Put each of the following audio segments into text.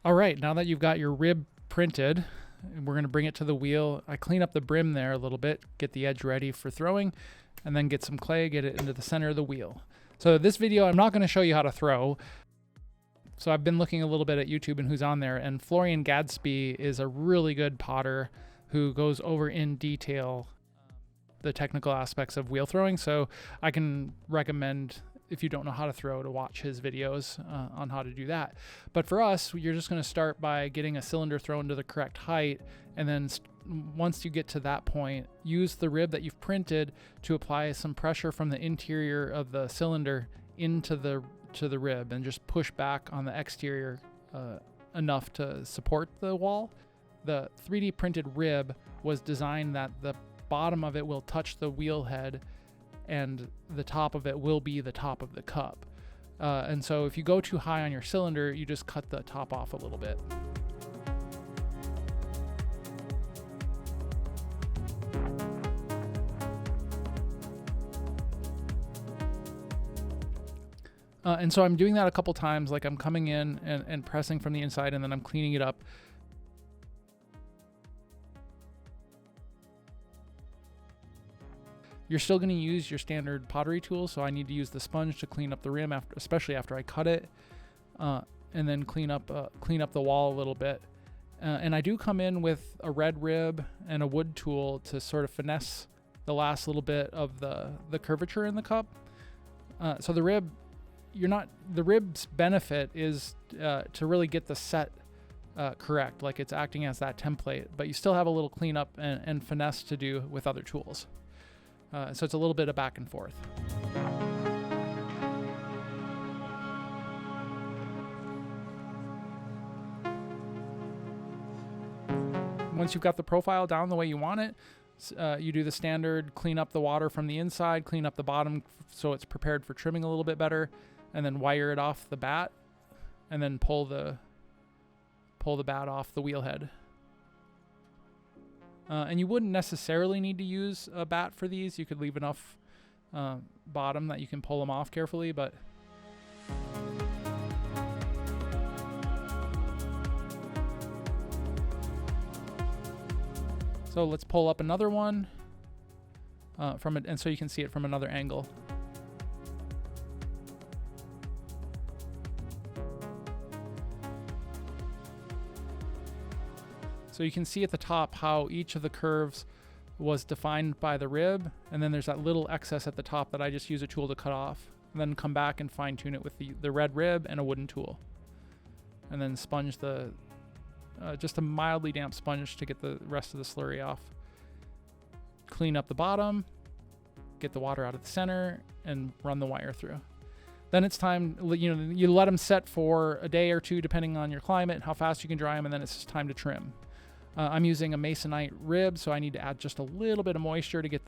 All right, now that you've got your rib printed, we're going to bring it to the wheel. I clean up the brim there a little bit, get the edge ready for throwing, and then get some clay, get it into the center of the wheel. So this video, I'm not going to show you how to throw. So I've been looking a little bit at YouTube and who's on there, and Florian Gadsby is a really good potter who goes over in detail the technical aspects of wheel throwing. So I can recommend, if you don't know how to throw, to watch his videos on how to do that. But for us, you're just going to start by getting a cylinder thrown to the correct height, and then once you get to that point, use the rib that you've printed to apply some pressure from the interior of the cylinder into the rib, and just push back on the exterior enough to support the wall. The 3D printed rib was designed that the bottom of it will touch the wheel head and the top of it will be the top of the cup. And so if you go too high on your cylinder, you just cut the top off a little bit. And so I'm doing that a couple times, like I'm coming in and pressing from the inside, and then I'm cleaning it up. You're still going to use your standard pottery tool, so I need to use the sponge to clean up the rim, especially after I cut it, and then clean up the wall a little bit. And I do come in with a red rib and a wood tool to sort of finesse the last little bit of the curvature in the cup. So the rib's benefit is to really get the set correct, like it's acting as that template, but you still have a little cleanup and finesse to do with other tools. So it's a little bit of back and forth. Once you've got the profile down the way you want it, you do the standard clean up the water from the inside, clean up the bottom so it's prepared for trimming a little bit better, and then wire it off the bat, and then pull the bat off the wheel head. And you wouldn't necessarily need to use a bat for these. You could leave enough bottom that you can pull them off carefully, but so let's pull up another one from it, and so you can see it from another angle. So you can see at the top how each of the curves was defined by the rib, and then there's that little excess at the top that I just use a tool to cut off, and then come back and fine tune it with the red rib and a wooden tool. And then sponge just a mildly damp sponge to get the rest of the slurry off. Clean up the bottom, get the water out of the center, and run the wire through. Then it's time, you let them set for a day or two depending on your climate, how fast you can dry them, and then it's just time to trim. I'm using a masonite rib, so I need to add just a little bit of moisture to get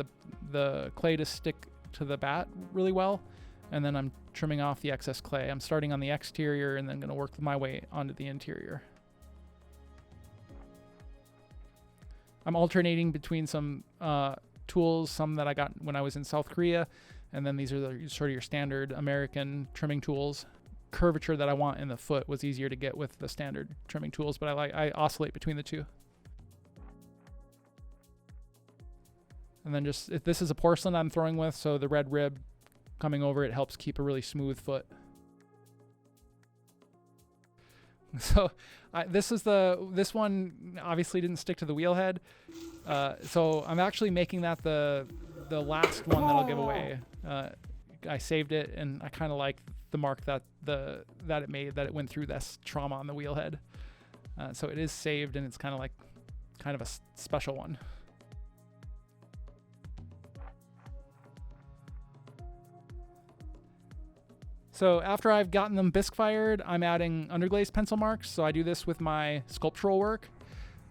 the clay to stick to the bat really well. And then I'm trimming off the excess clay. I'm starting on the exterior and then going to work my way onto the interior. I'm alternating between some tools, some that I got when I was in South Korea, and then these are sort of your standard American trimming tools. Curvature that I want in the foot was easier to get with the standard trimming tools, but I oscillate between the two. And then if this is a porcelain I'm throwing with, so the red rib coming over it helps keep a really smooth foot. So this one obviously didn't stick to the wheel head, so I'm actually making that the last one that I'll give away. I saved it, and I kind of like the mark that it made, that it went through this trauma on the wheel head. So it is saved, and it's kind of a special one. So after I've gotten them bisque fired, I'm adding underglaze pencil marks. So I do this with my sculptural work.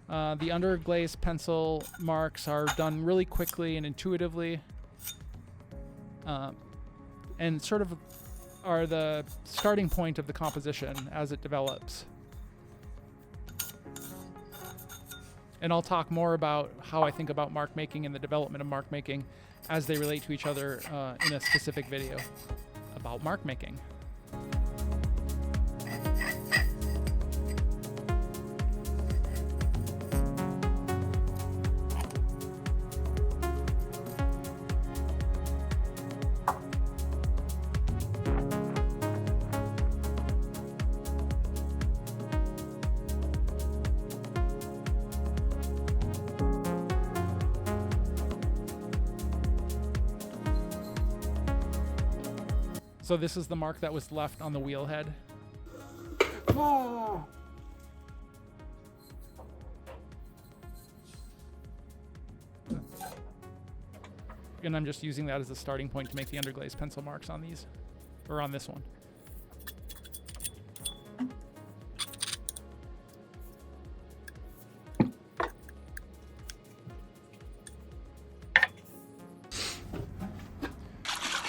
The underglaze pencil marks are done really quickly and intuitively, and sort of are the starting point of the composition as it develops. And I'll talk more about how I think about mark making and the development of mark making as they relate to each other in a specific video about mark making. So this is the mark that was left on the wheel head. Oh. And I'm just using that as a starting point to make the underglaze pencil marks on these, or on this one.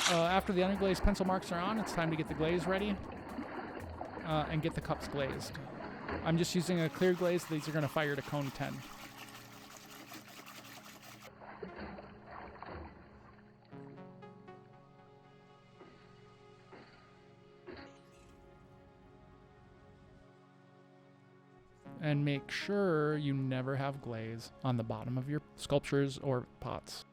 After the underglaze pencil marks are on, it's time to get the glaze ready and get the cups glazed. I'm just using a clear glaze. These are going to fire to cone 10. And make sure you never have glaze on the bottom of your sculptures or pots.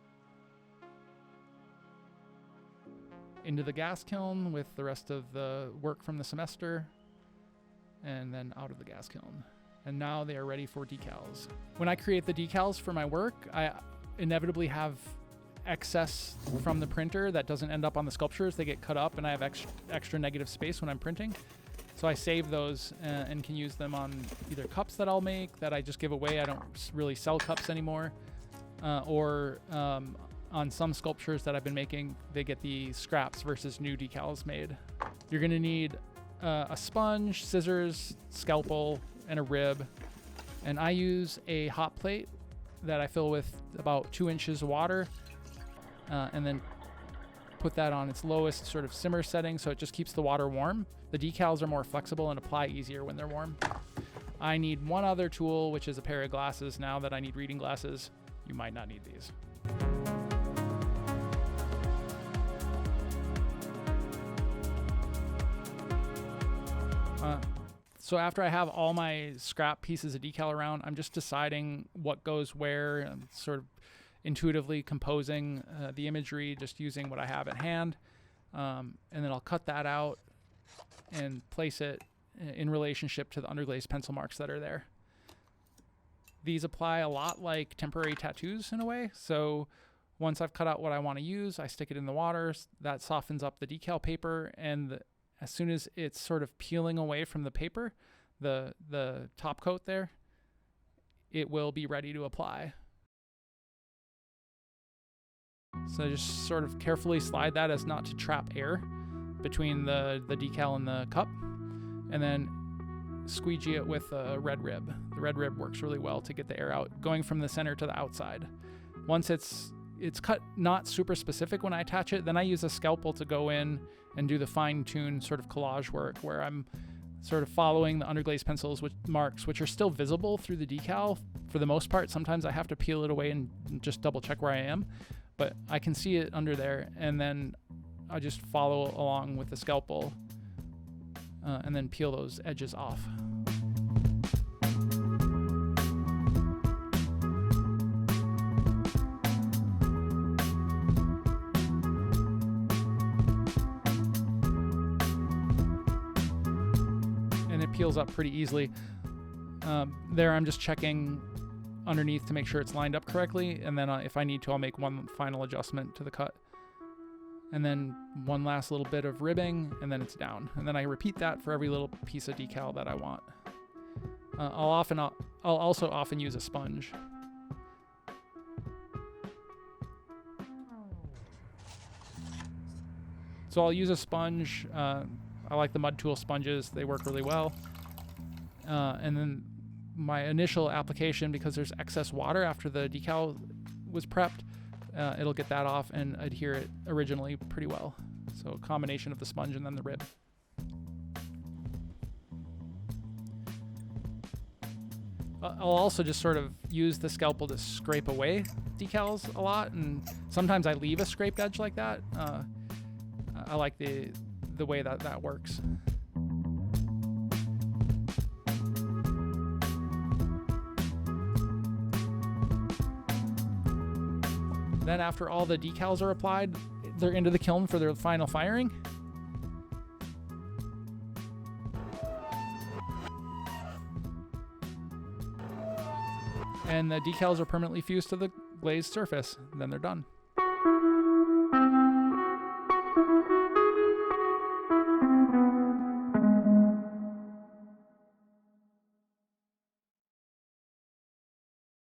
Into the gas kiln with the rest of the work from the semester, and then out of the gas kiln. And now they are ready for decals. When I create the decals for my work, I inevitably have excess from the printer that doesn't end up on the sculptures. They get cut up and I have extra negative space when I'm printing. So I save those and can use them on either cups that I'll make that I just give away. I don't really sell cups anymore. Or on some sculptures that I've been making, they get the scraps versus new decals made. You're gonna need a sponge, scissors, scalpel, and a rib. And I use a hot plate that I fill with about 2 inches of water and then put that on its lowest sort of simmer setting so it just keeps the water warm. The decals are more flexible and apply easier when they're warm. I need one other tool, which is a pair of glasses. Now that I need reading glasses, you might not need these. So after I have all my scrap pieces of decal around, I'm just deciding what goes where and sort of intuitively composing the imagery, just using what I have at hand. And then I'll cut that out and place it in relationship to the underglaze pencil marks that are there. These apply a lot like temporary tattoos in a way. So once I've cut out what I want to use, I stick it in the water. That softens up the decal paper, and as soon as it's sort of peeling away from the paper, the top coat there, it will be ready to apply. So just sort of carefully slide that as not to trap air between the decal and the cup, and then squeegee it with a red rib. The red rib works really well to get the air out, going from the center to the outside. Once it's cut not super specific when I attach it, then I use a scalpel to go in and do the fine-tune sort of collage work where I'm sort of following the underglaze pencils with marks, which are still visible through the decal for the most part. Sometimes I have to peel it away and just double check where I am, but I can see it under there, and then I just follow along with the scalpel and then peel those edges off. Peels up pretty easily. There I'm just checking underneath to make sure it's lined up correctly, and then if I need to, I'll make one final adjustment to the cut, and then one last little bit of ribbing, and then it's down, and then I repeat that for every little piece of decal that I want. I'll also often use a sponge. So I'll use a sponge. I like the mud tool sponges. They work really well. And then my initial application, because there's excess water after the decal was prepped, it'll get that off and adhere it originally pretty well. So a combination of the sponge and then the rib. I'll also just sort of use the scalpel to scrape away decals a lot, and sometimes I leave a scraped edge like that. I like the way that works. Then after all the decals are applied, they're into the kiln for their final firing. And the decals are permanently fused to the glazed surface. Then they're done.